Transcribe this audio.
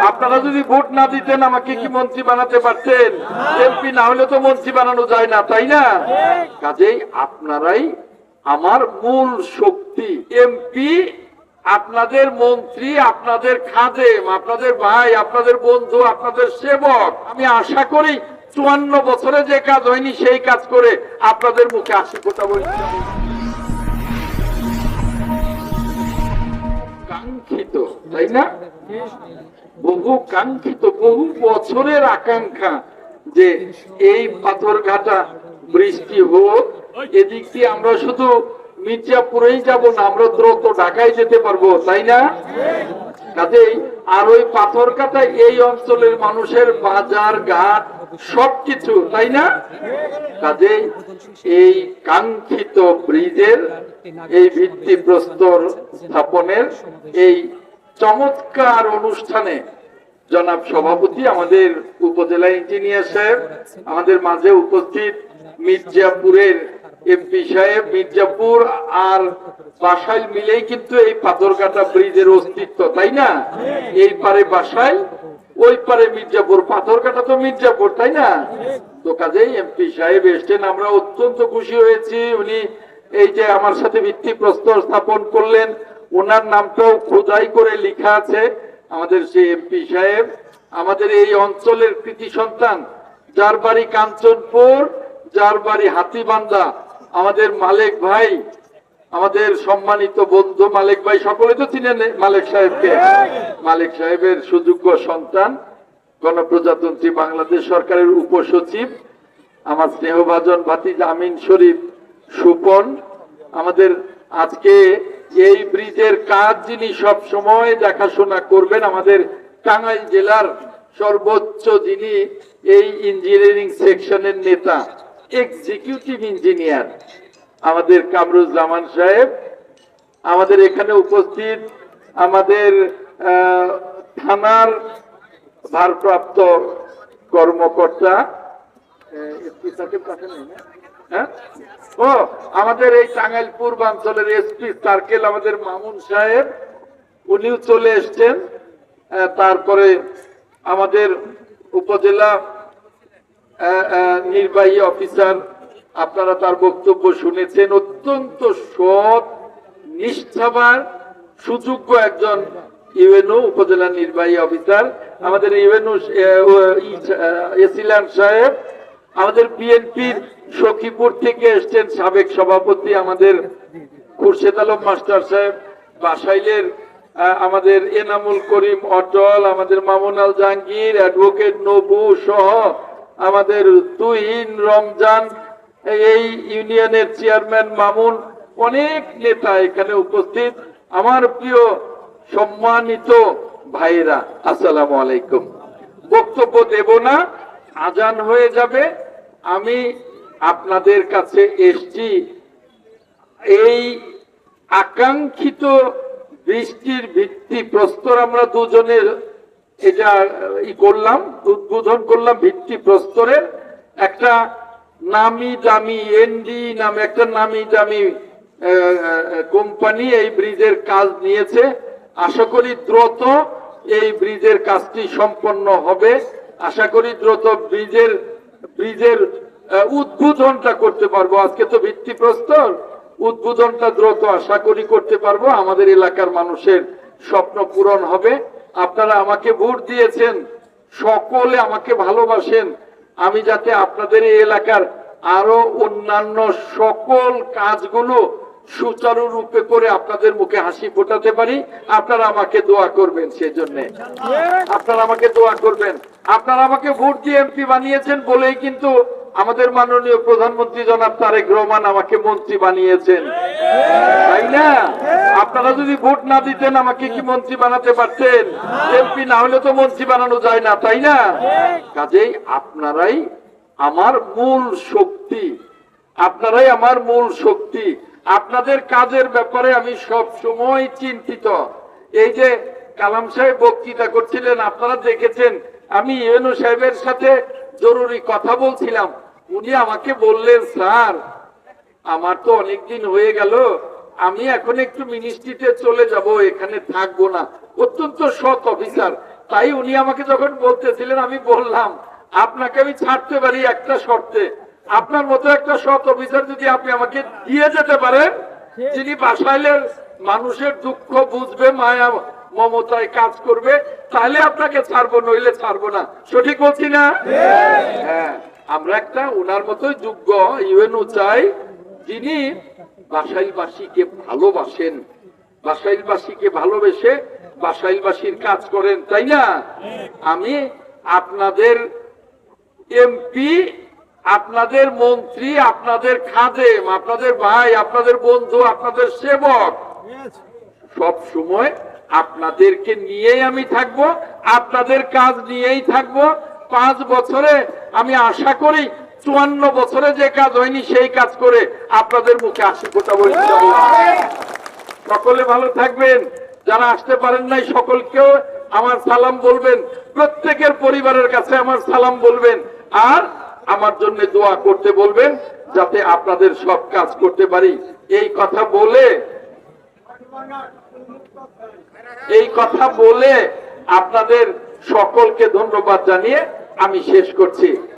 আপনারা যদি ভোট না দিতেন আমাকে কি মন্ত্রী বানাতে পারতেন? এমপি না হলে তো মন্ত্রী বানানো যায় না, তাই না? কাজেই আপনারাই আমার মূল শক্তি। এমপি আপনাদের মন্ত্রী, আপনাদের খাদেম, আপনাদের ভাই, আপনাদের বন্ধু, আপনাদের সেবক। আমি আশা করি 54 বছরে যে কাজ হয়নি সেই কাজ করে আপনাদের মুখে হাসি ফোটাবো। কাঙ্ক্ষিত, তাই না? বহু কাঙ্ক্ষিত, বহু বছরের আকাঙ্ক্ষা যে এই পাথরঘাটা বৃষ্টি হোক। এদিক দিয়ে আমরা শুধু মির্জাপুরেই যাব না, আমরা দ্রুত ঢাকায় যেতে পারবো, তাই না? কাজেই আর ওই পাথরঘাটা এই অঞ্চলের মানুষের বাজার ঘাট সবকিছু, তাই না? কাজেই এই কাঙ্ক্ষিত ব্রিজের এই ভিত্তিপ্রস্তর স্থাপনের এই চমৎকার অনুষ্ঠানে জনাব সভাপতি, আমাদের উপজেলা ইঞ্জিনিয়ার সাহেব, আমাদের মাঝে উপস্থিত মির্জাপুরের এমপি সাহেব, মির্জাপুর আর বাসাইল মিলেই কিন্তু এই পাথরঘাটা ব্রিজের অস্তিত্ব, তাই না? এই পারে বাসাইল, ওই পারে মির্জাপুর, পাথরঘাটা তো মির্জাপুর, তাই না? তো কাজেই এমপি সাহেব এসছেন, আমরা অত্যন্ত খুশি হয়েছি। উনি এই যে আমার সাথে ভিত্তিপ্রস্তর স্থাপন করলেন, ওনার নামটাও খোদাই করে লেখা আছে। আমাদের সেই এমপি সাহেব আমাদের এই অঞ্চলের কৃতি সন্তান, যার বাড়ি কাঞ্চনপুর, যার বাড়ি হাতিবান্ধা, আমাদের মালিক ভাই, আমাদের সম্মানিত বন্ধু মালিক ভাই, সকলে তো চিনেন মালিক সাহেবকে। মালিক সাহেবের সুযোগ্য সন্তান, গণপ্রজাতন্ত্রী বাংলাদেশ সরকারের উপসচিব, আমার স্নেহভাজন ভাতিজা আমিন শরীফ সুপন। আমাদের আজকে এই ব্রিজের কাজ যিনি সব সময় দেখাশোনা করবেন, আমাদের টাঙ্গাইল জেলার সর্বোচ্চ যিনি এই ইঞ্জিনিয়ারিং সেকশনের নেতা, এক্সিকিউটিভ ইঞ্জিনিয়ার আমাদের কামরুজ্জামান সাহেব। আমাদের এখানে উপস্থিত আমাদের থানার ভারপ্রাপ্ত কর্মকর্তা, ও আমাদের এই টাঙ্গাইল পূর্বাঞ্চলের এসপি সার্কেল আমাদের মামুন সাহেব, উনিও চলে এসছেন। তারপরে আমাদের উপজেলা নির্বাহী অফিসার, আপনারা তার বক্তব্য শুনেছেন। অত্যন্ত সৎ, নিষ্ঠাবান, সুযোগ্য একজন ইউএনও উপজেলা নির্বাহী অফিসার, আমাদের ইউএনও এসিলান সাহেব। আমাদের বিএনপির সখীপুর থেকে এসছেন সাবেক সভাপতি আমাদের খুরশেদ আলম মাস্টার সাহেব, বাসাইলের আমাদের এনামুল করিম অটল, আমাদের মামুন আল জাহাঙ্গীর, অ্যাডভোকেট নবু সহ আমাদের তুহিন রমজান, এই ইউনিয়নের চেয়ারম্যান মামুন, অনেক নেতা এখানে উপস্থিত। আমার প্রিয় সম্মানিত ভাইরা, আসসালামু আলাইকুম। বক্তব্য দেব না, আজান হয়ে যাবে। আমি আপনাদের কাছে এসছি এই আকাঙ্ক্ষিত বৃষ্টির ভিত্তি প্রস্তর আমরা দুজনের এটা করলাম, উদ্বোধন করলাম। ভিত্তি প্রস্তরের একটা নামি দামি এনডি নামে একটা নামি দামি কোম্পানি এই ব্রিজের কাজ নিয়েছে। আশা করি দ্রুত এই ব্রিজের কাজটি সম্পন্ন হবে। আশা করি দ্রুত ব্রিজের উদ্বোধনটা করতে পারবো। আজকে তো ভিত্তিপ্রস্তর, উদ্বোধনটা দ্রুত আশা করি করতে পারবো। আমাদের এলাকার মানুষের স্বপ্ন পূরণ হবে। আপনারা আমাকে ভোট দিয়েছেন, সকলে আমাকে ভালোবাসেন। আমি যাতে আপনাদের এই এলাকার আরো অন্যান্য সকল কাজগুলো সুচারুরূপে করে আপনাদের মুখে হাসি ফোটাতে পারি, আপনারা আমাকে দোয়া করবেন। সেজন্য আপনারা আমাকে দোয়া করবেন। আপনারা আমাকে ভোট দিয়ে এমপি বানিয়েছেন বলেই কিন্তু আমাদের মাননীয় প্রধানমন্ত্রী জনাব তারেক রহমান আমাকে মন্ত্রী বানিয়েছেন, তাই না? আপনারা যদি ভোট না দিতেন আমাকে কি মন্ত্রী বানাতে পারতেন? এমপি না হলে তো মন্ত্রী বানানো যায় না, তাই না? কাজেই আপনারাই আমার মূল শক্তি, আপনারাই আমার মূল শক্তি। আপনাদের কাজের ব্যাপারে আমি সব সময় চিন্তিত। এই যে কালাম সাহেব বক্তৃতা করছিলেন, আপনারা দেখেছেন, আমি ইউএনও সাহেবের সাথে জরুরি কথা বলছিলাম। উনি আমাকে বললেন, স্যার আমার তো অনেকদিন হয়ে গেল, আমি এখন একটু মিনিস্ট্রিতে চলে যাব, এখানে থাকবো না। অত্যন্ত সৎ অফিসার, তাই উনি আমাকে যখন বলতেছিলেন আমি বললাম আপনাকে আমি ছাড়তে পারি একটা শর্তে, আপনার মতো একটা সৎ অফিসার যদি আপনি আমাকে দিয়ে যেতে পারেন, যিনি বাসাইলের মানুষের দুঃখ বুঝবে, মায়া মমতায় কাজ করবে, তাহলে আপনাকে ছাড়বো, নইলে ছাড়বো না। সঠিক বলছি না? হ্যাঁ, আমরা একটা উনার মতোই যোগ্য ইউএনও চাই, যিনি বাসাইলবাসীকে ভালোবাসেন, বাসাইলবাসীকে ভালোবেসে বাসাইলবাসীর কাজ করেন, তাই না? আমি আপনাদের এমপি, আপনাদের মন্ত্রী, আপনাদের খাদেম, আপনাদের ভাই, আপনাদের বন্ধু, আপনাদের সেবক, সব সময় আপনাদেরকে নিয়েই আমি থাকব, আপনাদের কাজ নিয়েই থাকব। 5 বছরে আমি আশা করি 54 বছরে যে কাজ হয়নি সেই কাজ করে আপনাদের মুখে 80 ফোঁটা বলে যাব। সকলে ভালো থাকবেন। যারা আসতে পারেন নাই সকলকেও আমার সালাম বলবেন, প্রত্যেকের পরিবারের কাছে আমার সালাম বলবেন, আর আমার জন্য দোয়া করতে বলবেন যাতে আপনাদের সব কাজ করতে পারি। এই কথা বলে আপনাদের সকলকে ধন্যবাদ জানিয়ে আমি শেষ করছি।